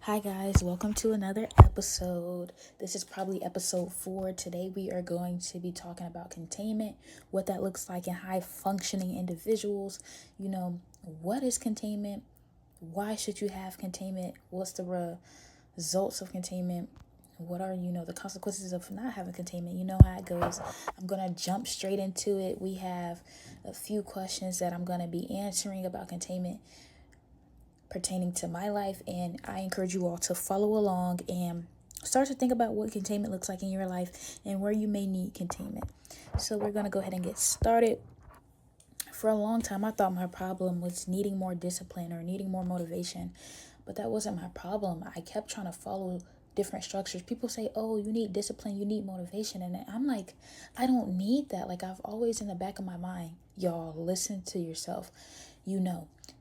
Hi guys, welcome to another episode. This is probably episode 4. Today we are going to be talking about containment, what that looks like in high functioning individuals. What is containment? Why should you have containment? What's the results of containment? What are, the consequences of not having containment? You know how it goes. I'm going to jump straight into it. We have a few questions that I'm going to be answering about containment pertaining to my life, and I encourage you all to follow along and start to think about what containment looks like in your life and where you may need containment. So we're going to go ahead and get started. For a long time, I thought my problem was needing more discipline or needing more motivation, but that wasn't my problem. I kept trying to follow different structures. People say, oh, you need discipline, you need motivation. And I'm like, I don't need that. Like, I've always in the back of my mind, y'all, listen to yourself,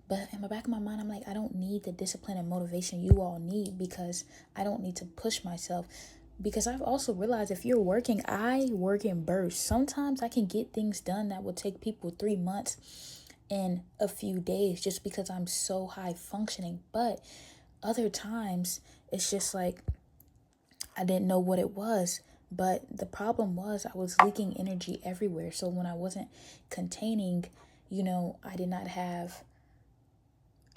But in the back of my mind, I'm like, I don't need the discipline and motivation you all need, because I don't need to push myself. Because I've also realized if you're working, I work in bursts. Sometimes I can get things done that would take people 3 months in a few days just because I'm so high functioning. But other times it's just like I didn't know what it was. But the problem was I was leaking energy everywhere. So when I wasn't containing,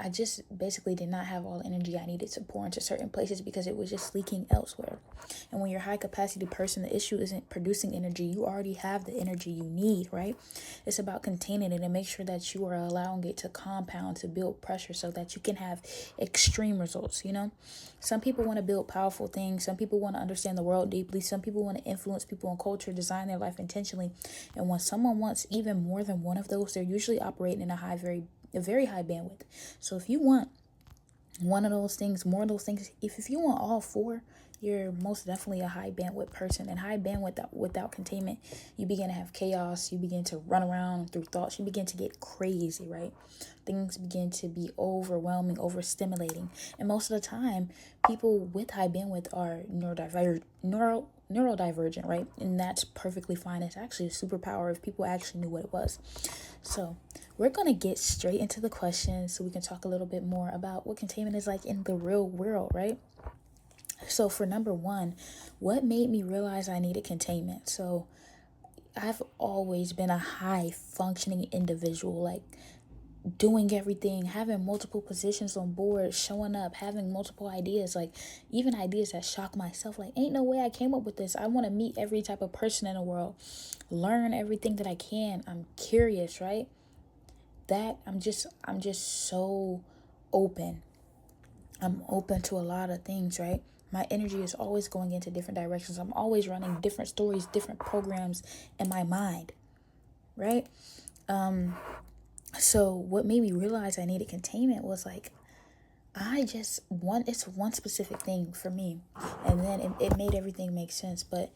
I just basically did not have all the energy I needed to pour into certain places because it was just leaking elsewhere. And when you're a high capacity person, the issue isn't producing energy. You already have the energy you need, right? It's about containing it and make sure that you are allowing it to compound, to build pressure so that you can have extreme results, Some people want to build powerful things. Some people want to understand the world deeply. Some people want to influence people and culture, design their life intentionally. And when someone wants even more than one of those, they're usually operating in a very high bandwidth. So if you want one of those things, more of those things, if you want all four, you're most definitely a high bandwidth person. And high bandwidth without containment, you begin to have chaos. You begin to run around through thoughts. You begin to get crazy, right? Things begin to be overwhelming, overstimulating. And most of the time, people with high bandwidth are neurodivergent, right? And that's perfectly fine. It's actually a superpower if people actually knew what it was. So we're going to get straight into the questions so we can talk a little bit more about what containment is like in the real world, right? So for number 1, what made me realize I needed containment? So I've always been a high functioning individual, like doing everything, having multiple positions on board, showing up, having multiple ideas, like even ideas that shock myself. Like, ain't no way I came up with this. I want to meet every type of person in the world, learn everything that I can. I'm curious, right? I'm just so open. I'm open to a lot of things, right? My energy is always going into different directions. I'm always running different stories, different programs in my mind, right? So what made me realize I needed containment was like, it's one specific thing for me. And then it made everything make sense. But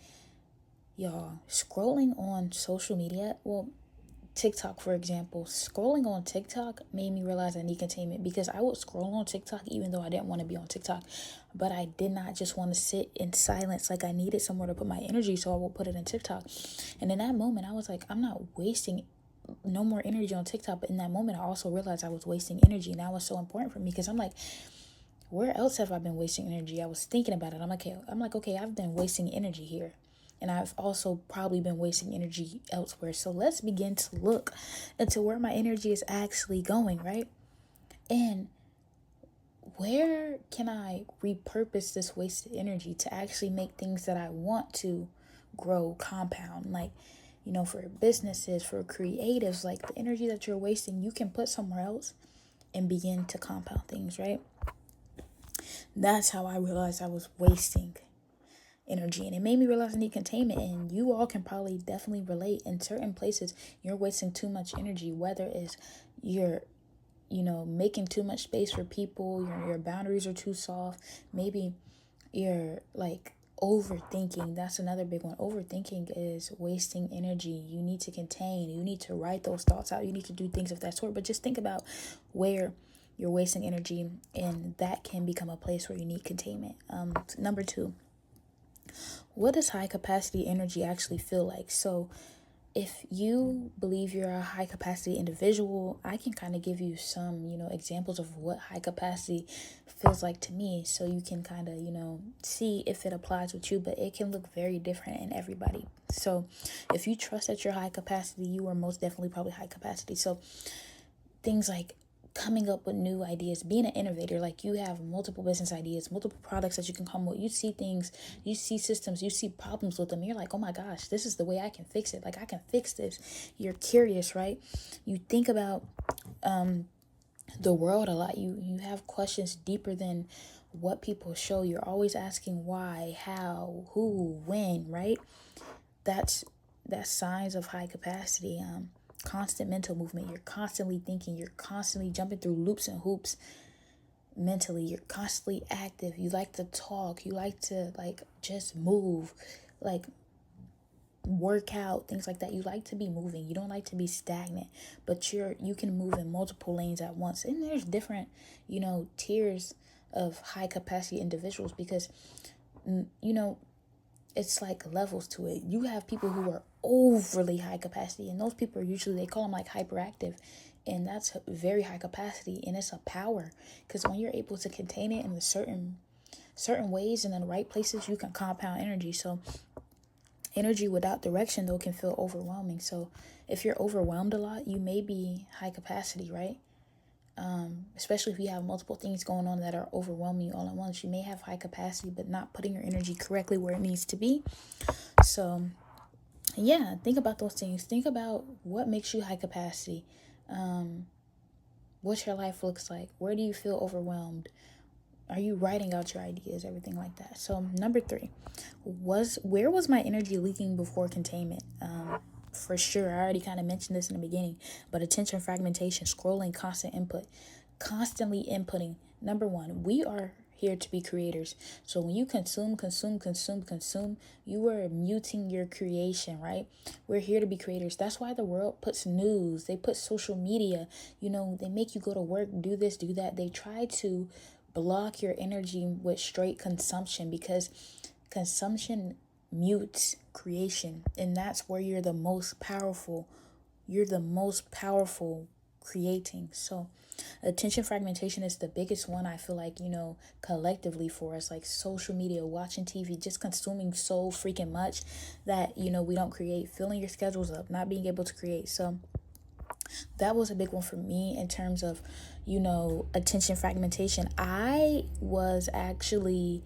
y'all, scrolling on social media, TikTok, for example, scrolling on TikTok made me realize I need containment, because I would scroll on TikTok even though I didn't want to be on TikTok, but I did not just want to sit in silence. Like, I needed somewhere to put my energy, so I would put it in TikTok. And in that moment, I was like, I'm not wasting no more energy on TikTok. But in that moment, I also realized I was wasting energy, and that was so important for me, because I'm like, where else have I been wasting energy? I was thinking about it. I'm like, okay, I've been wasting energy here. And I've also probably been wasting energy elsewhere. So let's begin to look into where my energy is actually going, right? And where can I repurpose this wasted energy to actually make things that I want to grow, compound? Like, for businesses, for creatives, like the energy that you're wasting, you can put somewhere else and begin to compound things, right? That's how I realized I was wasting energy, and it made me realize I need containment. And you all can probably definitely relate. In certain places, you're wasting too much energy, whether it's you're making too much space for people, your boundaries are too soft, maybe you're like overthinking. That's another big one. Overthinking is wasting energy. You need to contain, you need to write those thoughts out, you need to do things of that sort. But just think about where you're wasting energy, and that can become a place where you need containment. Number 2, what does high capacity energy actually feel like? So if you believe you're a high capacity individual, I can kind of give you some, examples of what high capacity feels like to me. So you can kind of, see if it applies with you, but it can look very different in everybody. So if you trust that you're high capacity, you are most definitely probably high capacity. So things like coming up with new ideas, being an innovator, like you have multiple business ideas, multiple products that you can come with. You see things, you see systems, you see problems with them. You're like, oh my gosh, this is the way I can fix it. Like, I can fix this. You're curious, right? You think about the world a lot. You have questions deeper than what people show. You're always asking why, how, who, when, right? That's signs of high capacity. Constant mental movement. You're constantly thinking. You're constantly jumping through loops and hoops mentally. You're constantly active. You like to talk. You like to just move, like work out, things like that. You like to be moving. You don't like to be stagnant, but you can move in multiple lanes at once. And there's different, tiers of high capacity individuals, because it's like levels to it. You have people who are overly high capacity, and those people are usually, they call them like hyperactive, and that's very high capacity, and it's a power, because when you're able to contain it in the certain ways and in the right places, you can compound energy. So energy without direction, though, can feel overwhelming. So if you're overwhelmed a lot, you may be high capacity, right? Especially if you have multiple things going on that are overwhelming you all at once. You may have high capacity, but not putting your energy correctly where it needs to be. So, yeah, think about those things. Think about what makes you high capacity. What your life looks like. Where do you feel overwhelmed? Are you writing out your ideas? Everything like that. So, number 3, where was my energy leaking before containment? For sure, I already kind of mentioned this in the beginning, but attention fragmentation, scrolling, constant input, constantly inputting. Number 1, we are here to be creators. So when you consume, you are muting your creation, right? We're here to be creators. That's why the world puts news, they put social media, they make you go to work, do this, do that. They try to block your energy with straight consumption, because consumption mutes creation, and that's where you're the most powerful creating. So attention fragmentation is the biggest one, I feel like, collectively for us, like social media, watching TV, just consuming so freaking much that we don't create, filling your schedules up, not being able to create. So that was a big one for me in terms of attention fragmentation. I was actually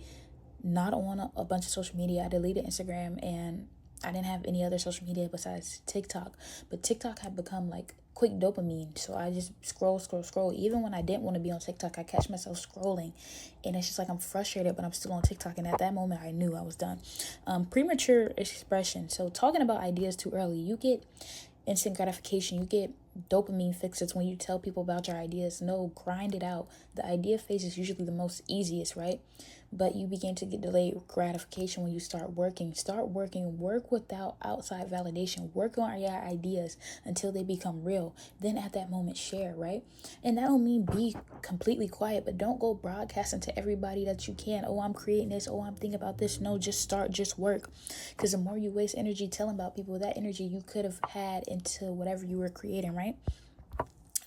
not on a bunch of social media. I deleted Instagram, and I didn't have any other social media besides TikTok. But TikTok had become like quick dopamine. So I just scroll. Even when I didn't want to be on TikTok, I catch myself scrolling. And it's just like I'm frustrated, but I'm still on TikTok. And at that moment, I knew I was done. Premature expression. So talking about ideas too early, you get instant gratification. You get dopamine fixes when you tell people about your ideas. No, grind it out. The idea phase is usually the most easiest, right? But you begin to get delayed gratification when you start working. Work without outside validation. Work on your ideas until they become real. Then at that moment, share, right? And that don't mean be completely quiet, but don't go broadcasting to everybody that you can. Oh, I'm creating this. Oh, I'm thinking about this. No, just start, just work. Because the more you waste energy telling about people, that energy you could have had into whatever you were creating, right?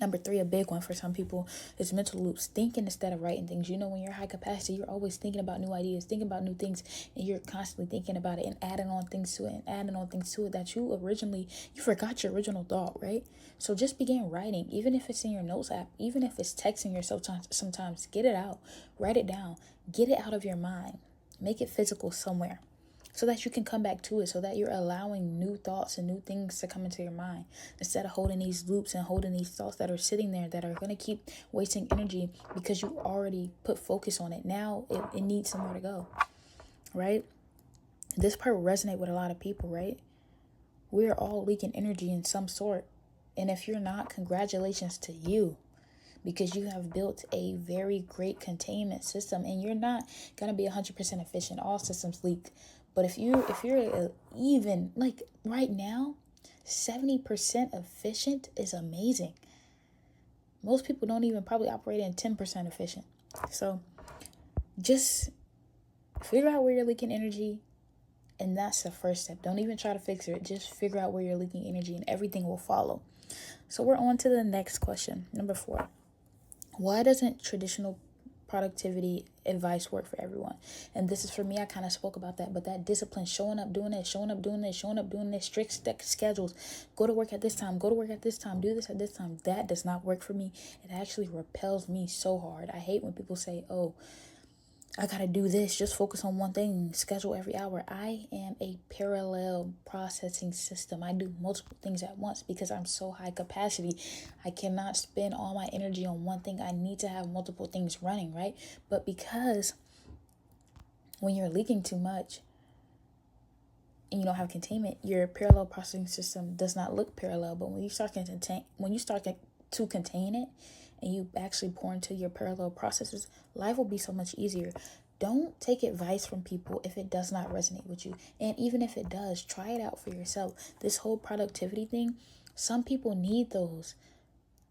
Number 3, a big one for some people, is mental loops. Thinking instead of writing things. When you're high capacity, you're always thinking about new ideas, thinking about new things, and you're constantly thinking about it and adding on things to it that you forgot your original thought, right? So just begin writing, even if it's in your notes app, even if it's texting yourself sometimes, get it out, write it down, get it out of your mind, make it physical somewhere, so that you can come back to it, so that you're allowing new thoughts and new things to come into your mind, instead of holding these loops and holding these thoughts that are sitting there that are going to keep wasting energy because you already put focus on it. Now it needs somewhere to go, right? This part will resonate with a lot of people, right? We're all leaking energy in some sort. And if you're not, congratulations to you, because you have built a very great containment system, and you're not going to be 100% efficient. All systems leak. But if you're even like right now, 70% efficient is amazing. Most people don't even probably operate in 10% efficient. So just figure out where you're leaking energy, And that's the first step. Don't even try to fix it. Just figure out where you're leaking energy and everything will follow. So we're on to the next question. Number 4. Why doesn't traditional productivity advice work for everyone? And this is for me. I kind of spoke about that, but that discipline, showing up, doing this, showing up, doing this, showing up, doing this, strict schedules, go to work at this time, go to work at this time, do this at this time, that does not work for me. It actually repels me so hard. I hate when people say, oh, I gotta do this, just focus on one thing, schedule every hour. I am a parallel processing system. I do multiple things at once because I'm so high capacity. I cannot spend all my energy on one thing. I need to have multiple things running, right? But because when you're leaking too much and you don't have containment, your parallel processing system does not look parallel. But when you start to contain it, and you actually pour into your parallel processes, life will be so much easier. Don't take advice from people if it does not resonate with you. And even if it does, try it out for yourself. This whole productivity thing, some people need those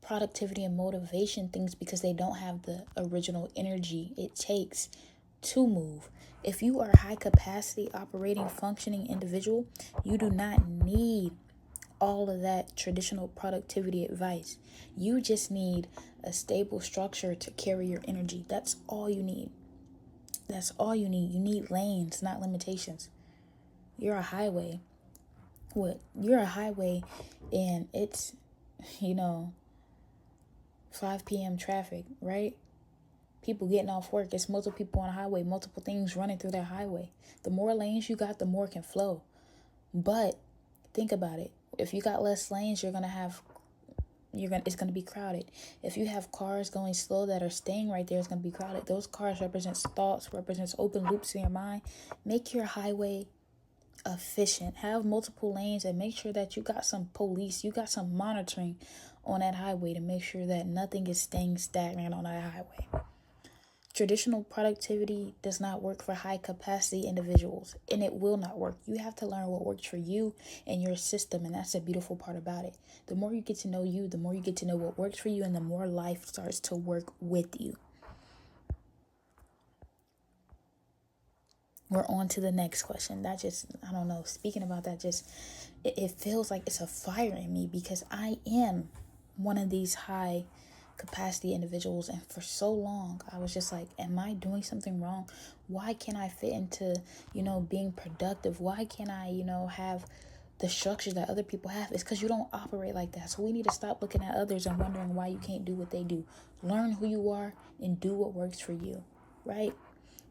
productivity and motivation things because they don't have the original energy it takes to move. If you are a high capacity operating functioning individual, you do not need all of that traditional productivity advice. You just need a stable structure to carry your energy. That's all you need. That's all you need. You need lanes, not limitations. You're a highway. You're a highway and it's, 5 p.m. traffic, right? People getting off work. It's multiple people on a highway, multiple things running through that highway. The more lanes you got, the more can flow. But think about it. If you got less lanes, it's going to be crowded. If you have cars going slow that are staying right there, it's going to be crowded. Those cars represents thoughts, represents open loops in your mind. Make your highway efficient. Have multiple lanes and make sure that you got some police, you got some monitoring on that highway to make sure that nothing is staying stagnant on that highway. Traditional productivity does not work for high capacity individuals, and it will not work. You have to learn what works for you and your system, and that's the beautiful part about it. The more you get to know you, the more you get to know what works for you, and the more life starts to work with you. We're on to the next question. That just, I don't know, speaking about that, it feels like it's a fire in me because I am one of these high capacity individuals, and for so long I was just like, am I doing something wrong? Why can't I fit into being productive? Why can't I have the structure that other people have? It's because you don't operate like that. So we need to stop looking at others and wondering why you can't do what they do. Learn who you are and do what works for you, right?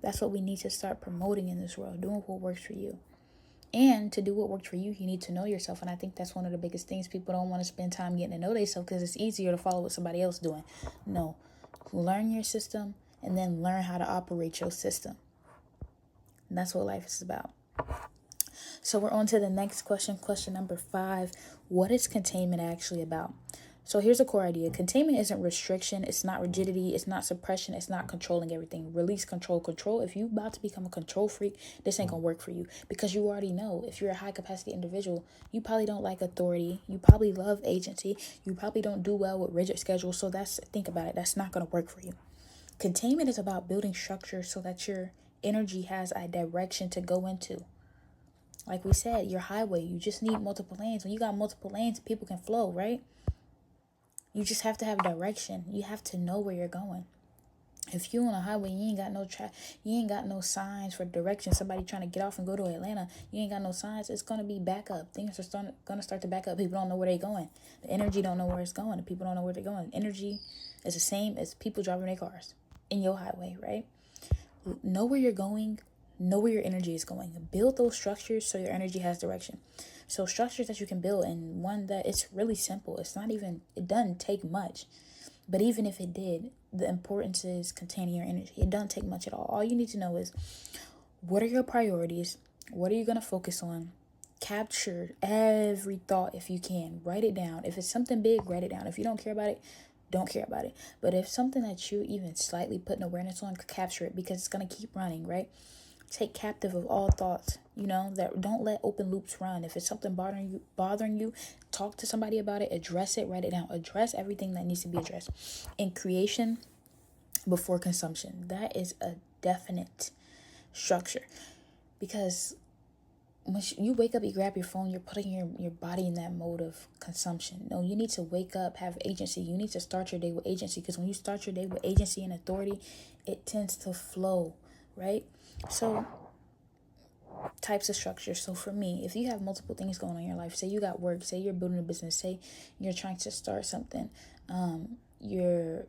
That's what we need to start promoting in this world, doing what works for you. And to do what worked for you, you need to know yourself. And I think that's one of the biggest things. People don't want to spend time getting to know themselves because it's easier to follow what somebody else is doing. No. Learn your system and then learn how to operate your system. And that's what life is about. So we're on to the next question. Question number 5. What is containment actually about? So here's a core idea. Containment isn't restriction. It's not rigidity. It's not suppression. It's not controlling everything. Release, control. If you about to become a control freak, this ain't going to work for you because you already know if you're a high capacity individual, you probably don't like authority. You probably love agency. You probably don't do well with rigid schedules. So think about it. That's not going to work for you. Containment is about building structure so that your energy has a direction to go into. Like we said, your highway, you just need multiple lanes. When you got multiple lanes, people can flow, right? You just have to have direction. You have to know where you're going. If you on a highway, you ain't got you ain't got no signs for direction. Somebody trying to get off and go to Atlanta, you ain't got no signs. It's gonna be back up. Things are gonna start to back up. People don't know where they're going. The energy don't know where it's going. The people don't know where they're going. Energy is the same as people driving their cars in your highway, right? Know where you're going. Know where your energy is going. Build those structures so your energy has direction. So structures that you can build, and one that it's really simple. It doesn't take much. But even if it did, the importance is containing your energy. It doesn't take much at all. All you need to know is, what are your priorities? What are you going to focus on? Capture every thought if you can. Write it down. If it's something big, write it down. If you don't care about it, don't care about it. But if something that you even slightly put an awareness on, capture it because it's going to keep running, right? Take captive of all thoughts, that don't let open loops run. If it's something bothering you, talk to somebody about it, address it, write it down, address everything that needs to be addressed. In creation before consumption, that is a definite structure because when you wake up, you grab your phone, you're putting your body in that mode of consumption. No, you need to wake up, have agency. You need to start your day with agency, because when you start your day with agency and authority, it tends to flow, right? So types of structure. So for me, if you have multiple things going on in your life, say you got work, say you're building a business, say you're trying to start something, you're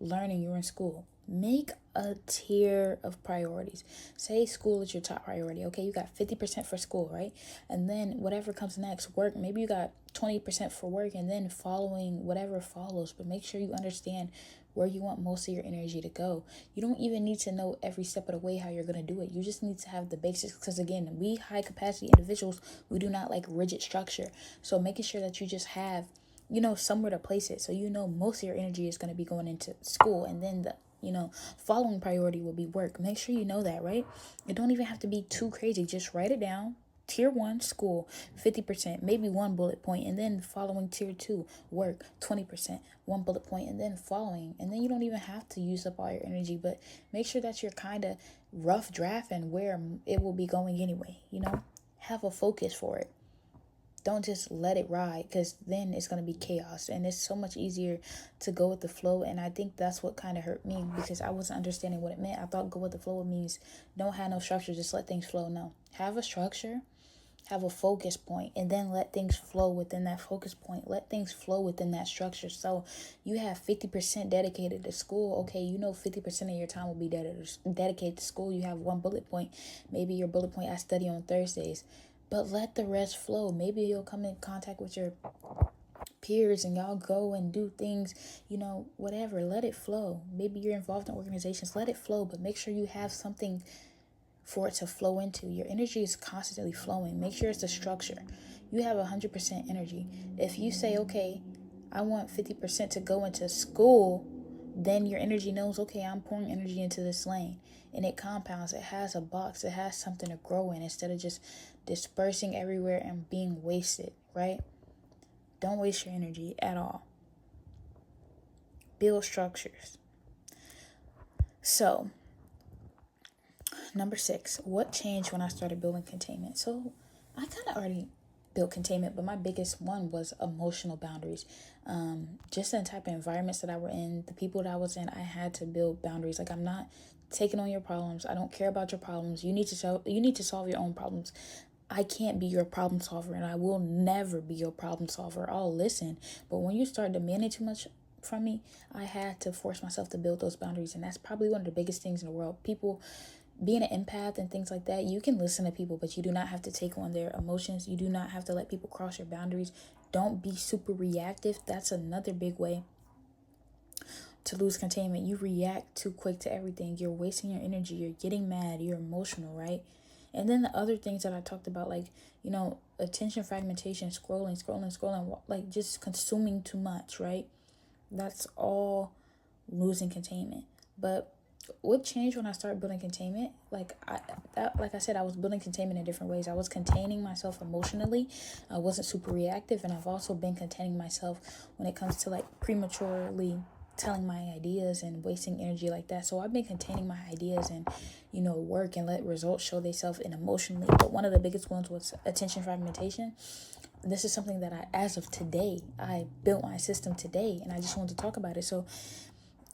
learning, you're in school, make a tier of priorities. Say school is your top priority. Okay, you got 50% for school, right? And then whatever comes next, work, maybe you got 20% for work, and then following whatever follows. But make sure you understand where you want most of your energy to go. You don't even need to know every step of the way how you're going to do it. You just need to have the basics, because again, we high capacity individuals, we do not like rigid structure. So making sure that you just have somewhere to place it, so most of your energy is going to be going into school, and then the following priority will be work. Make sure you know that, right? It don't even have to be too crazy. Just write it down. Tier 1, school, 50%, maybe one bullet point, and then following tier 2, work, 20%, one bullet point, and then following. And then you don't even have to use up all your energy, but make sure that you're kind of rough drafting where it will be going anyway, have a focus for it. Don't just let it ride, because then it's going to be chaos, and it's so much easier to go with the flow. And I think that's what kind of hurt me, because I wasn't understanding what it meant. I thought go with the flow means don't have no structure, just let things flow. No, have a structure, have a focus point, and then let things flow within that focus point. Let things flow within that structure. So you have 50% dedicated to school. Okay, 50% of your time will be dedicated to school. You have one bullet point. Maybe your bullet point, I study on Thursdays. But let the rest flow. Maybe you'll come in contact with your peers and y'all go and do things, whatever. Let it flow. Maybe you're involved in organizations. Let it flow, but make sure you have something for it to flow into. Your energy is constantly flowing. Make sure it's a structure. You have 100% energy. If you say, okay, I want 50% to go into school, then your energy knows, okay, I'm pouring energy into this lane. And it compounds. It has a box. It has something to grow in, instead of just dispersing everywhere and being wasted, right? Don't waste your energy at all. Build structures. So, number 6, what changed when I started building containment? So I kind of already built containment, but my biggest one was emotional boundaries. Just the type of environments that I were in, the people that I was in, I had to build boundaries. Like, I'm not taking on your problems. I don't care about your problems. You need to solve your own problems. I can't be your problem solver, and I will never be your problem solver. I'll listen, but when you start demanding too much from me, I had to force myself to build those boundaries. And that's probably one of the biggest things in the world. People being an empath and things like that, you can listen to people, but you do not have to take on their emotions. You do not have to let people cross your boundaries. Don't be super reactive. That's another big way to lose containment. You react too quick to everything. You're wasting your energy. You're getting mad. You're emotional, right? And then the other things that I talked about, like, attention fragmentation, scrolling, like just consuming too much, right? That's all losing containment. But what changed when I started building containment? Like I said, I was building containment in different ways. I was containing myself emotionally. I wasn't super reactive, and I've also been containing myself when it comes to like prematurely telling my ideas and wasting energy like that. So I've been containing my ideas and work and let results show themselves in emotionally. But one of the biggest ones was attention fragmentation. This is something that as of today, I built my system today, and I just wanted to talk about it. So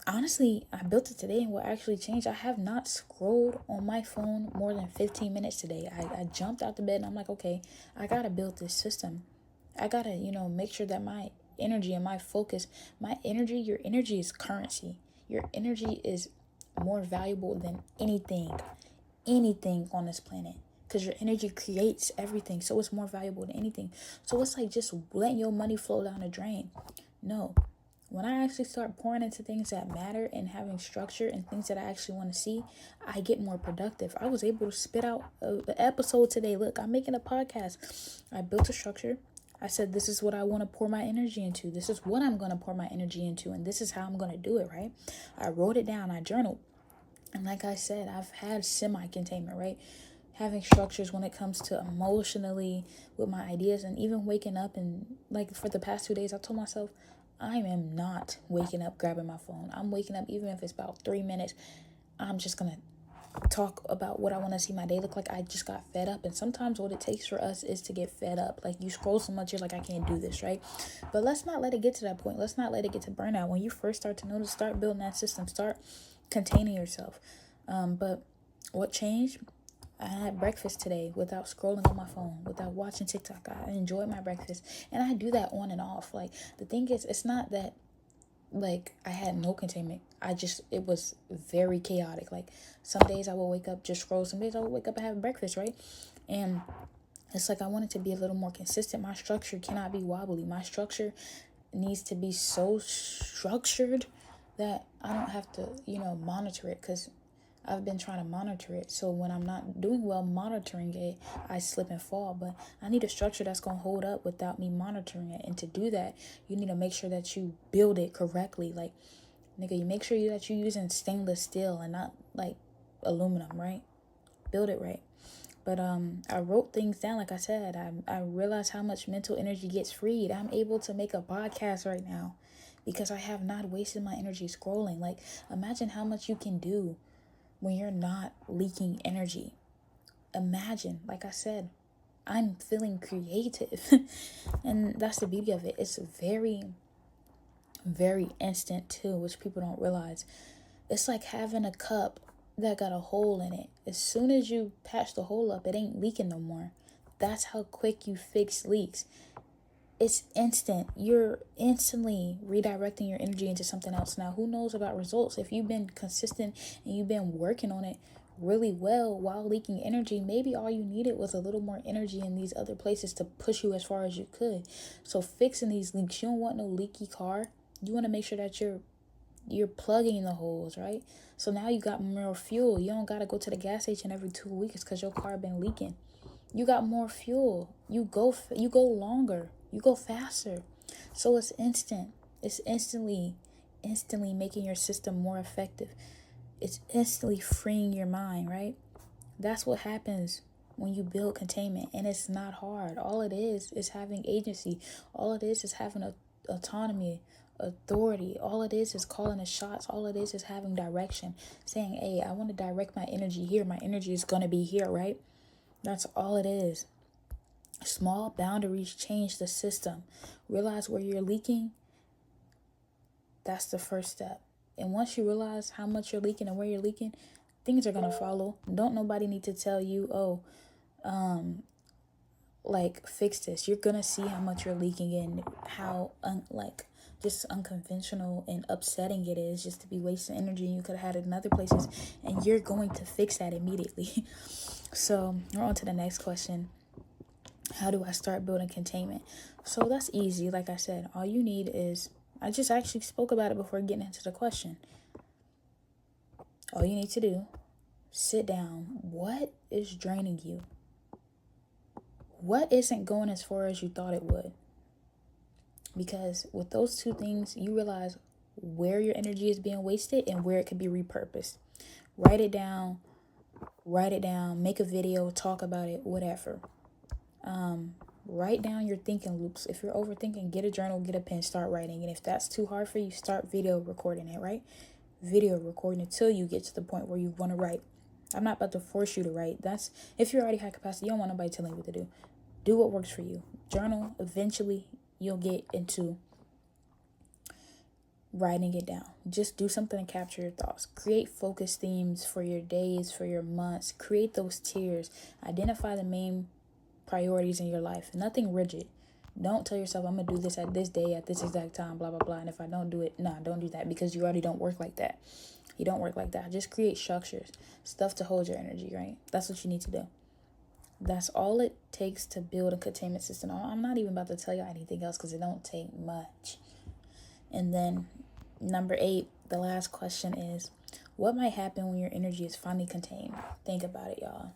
honestly, I built it today, and what actually changed, I have not scrolled on my phone more than 15 minutes today. I jumped out the bed and I'm like, okay, I gotta build this system. I gotta, make sure that my energy and my focus, your energy is currency. Your energy is more valuable than anything on this planet, because your energy creates everything. So it's more valuable than anything. So it's like just letting your money flow down the drain. No. When I actually start pouring into things that matter and having structure and things that I actually want to see, I get more productive. I was able to spit out an episode today. Look, I'm making a podcast. I built a structure. I said, this is what I want to pour my energy into. This is what I'm going to pour my energy into. And this is how I'm going to do it, right? I wrote it down. I journaled. And like I said, I've had semi-containment, right? Having structures when it comes to emotionally with my ideas, and even waking up. And like for the past 2 days, I told myself, I am not waking up grabbing my phone. I'm waking up, even if it's about 3 minutes, I'm just going to talk about what I want to see my day look like. I just got fed up. And sometimes what it takes for us is to get fed up. Like, you scroll so much, you're like, I can't do this, right? But let's not let it get to that point. Let's not let it get to burnout. When you first start to notice, start building that system, start containing yourself. But what changed? I had breakfast today without scrolling on my phone, without watching TikTok. I enjoyed my breakfast, and I do that on and off. Like, the thing is, it's not that like I had no containment. It was very chaotic. Like, some days I will wake up, just scroll. Some days I will wake up and have breakfast, right? And it's like I want it to be a little more consistent. My structure cannot be wobbly. My structure needs to be so structured that I don't have to, monitor it, because I've been trying to monitor it. So when I'm not doing well monitoring it, I slip and fall. But I need a structure that's going to hold up without me monitoring it. And to do that, you need to make sure that you build it correctly. Like, nigga, you make sure that you're using stainless steel and not like aluminum, right? Build it right. But I wrote things down. Like I said, I realized how much mental energy gets freed. I'm able to make a podcast right now because I have not wasted my energy scrolling. Like, imagine how much you can do when you're not leaking energy. Imagine, like I said, I'm feeling creative. And that's the beauty of it. It's very, very instant too, which people don't realize. It's like having a cup that got a hole in it. As soon as you patch the hole up, it ain't leaking no more. That's how quick you fix leaks. It's instant. You're instantly redirecting your energy into something else. Now, who knows about results? If you've been consistent and you've been working on it really well while leaking energy, maybe all you needed was a little more energy in these other places to push you as far as you could. So fixing these leaks, you don't want no leaky car. You want to make sure that you're plugging the holes, right? So now you got more fuel. You don't got to go to the gas station every 2 weeks because your car been leaking. You got more fuel. You go longer. You go faster. So it's instant. It's instantly making your system more effective. It's instantly freeing your mind, right? That's what happens when you build containment, and it's not hard. All it is having agency. All it is having autonomy, authority. All it is calling the shots. All it is having direction, saying, hey, I want to direct my energy here. My energy is going to be here, right? That's all it is. Small boundaries change the system. Realize where you're leaking. That's the first step. And once you realize how much you're leaking and where you're leaking, things are going to follow. Don't nobody need to tell you, fix this. You're going to see how much you're leaking and how, just unconventional and upsetting it is just to be wasting energy. You could have had it in other places, and you're going to fix that immediately. So we're on to the next question. How do I start building containment? So that's easy. Like I said, all you need is, I just actually spoke about it before getting into the question. All you need to do, sit down. What is draining you? What isn't going as far as you thought it would? Because with those two things, you realize where your energy is being wasted and where it could be repurposed. Write it down, make a video, talk about it, whatever. Write down your thinking loops. If you're overthinking, get a journal, get a pen, start writing. And if that's too hard for you, start video recording it, right? Video recording until you get to the point where you want to write. I'm not about to force you to write. That's if you're already high capacity, you don't want nobody telling you what to do. Do what works for you. Journal. Eventually, you'll get into writing it down. Just do something to capture your thoughts. Create focus themes for your days, for your months. Create those tiers. Identify the main priorities in your life. Nothing rigid. Don't tell yourself, I'm going to do this at this day, at this exact time, blah, blah, blah. And if I don't do it, don't do that, because you already don't work like that. You don't work like that. Just create structures, stuff to hold your energy, right? That's what you need to do. That's all it takes to build a containment system. I'm not even about to tell you anything else because it don't take much. And then number 8, the last question is, what might happen when your energy is finally contained? Think about it, y'all.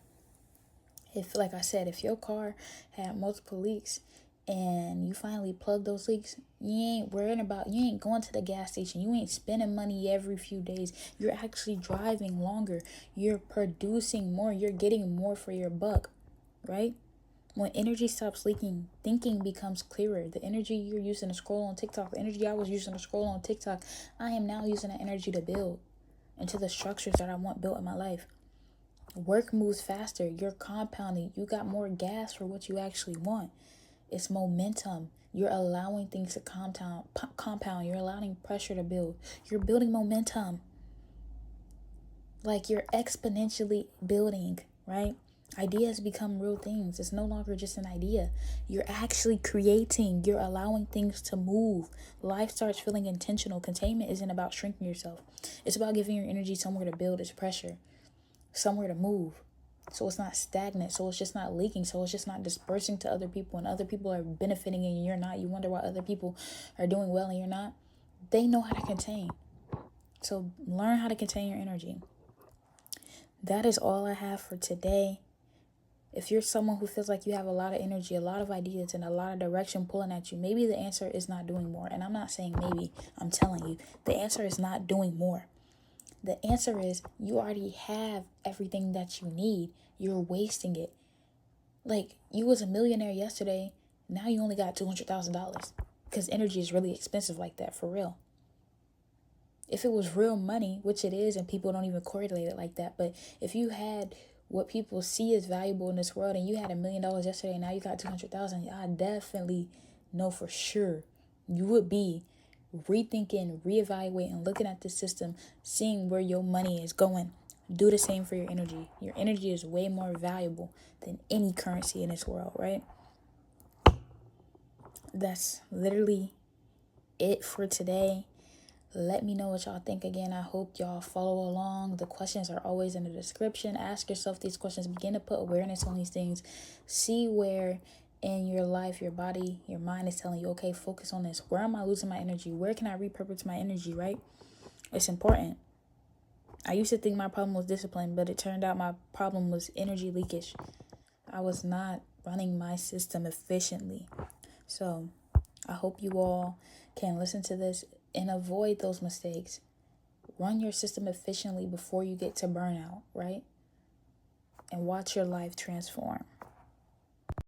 If, like I said, if your car had multiple leaks and you finally plug those leaks, you ain't going to the gas station. You ain't spending money every few days. You're actually driving longer. You're producing more. You're getting more for your buck, right? When energy stops leaking, thinking becomes clearer. The energy you're using to scroll on TikTok, the energy I was using to scroll on TikTok, I am now using that energy to build into the structures that I want built in my life. Work moves faster. You're compounding. You got more gas for what you actually want. It's momentum. You're allowing things to compound. You're allowing pressure to build. You're building momentum. Like, you're exponentially building, right? Ideas become real things. It's no longer just an idea. You're actually creating. You're allowing things to move. Life starts feeling intentional. Containment isn't about shrinking yourself. It's about giving your energy somewhere to build its pressure, somewhere to move. So it's not stagnant. So it's just not leaking. So it's just not dispersing to other people, and other people are benefiting and you're not. You wonder why other people are doing well and you're not. They know how to contain. So learn how to contain your energy. That is all I have for today. If you're someone who feels like you have a lot of energy, a lot of ideas, and a lot of direction pulling at you, maybe the answer is not doing more. And I'm not saying maybe, I'm telling you, the answer is not doing more. The answer is you already have everything that you need. You're wasting it. Like, you was a millionaire yesterday. Now you only got $200,000 because energy is really expensive like that, for real. If it was real money, which it is, and people don't even correlate it like that, but if you had what people see as valuable in this world and you had $1 million yesterday and now you got 200,000, I definitely know for sure you would be rethinking, reevaluating, looking at the system, seeing where your money is going. Do the same for your energy. Your energy is way more valuable than any currency in this world, right? That's literally it for today. Let me know what y'all think. Again, I hope y'all follow along. The questions are always in the description. Ask yourself these questions. Begin to put awareness on these things. See where in your life, your body, your mind is telling you, okay, focus on this. Where am I losing my energy? Where can I repurpose my energy, right? It's important. I used to think my problem was discipline, but it turned out my problem was energy leakage. I was not running my system efficiently. So I hope you all can listen to this and avoid those mistakes. Run your system efficiently before you get to burnout, right? And watch your life transform.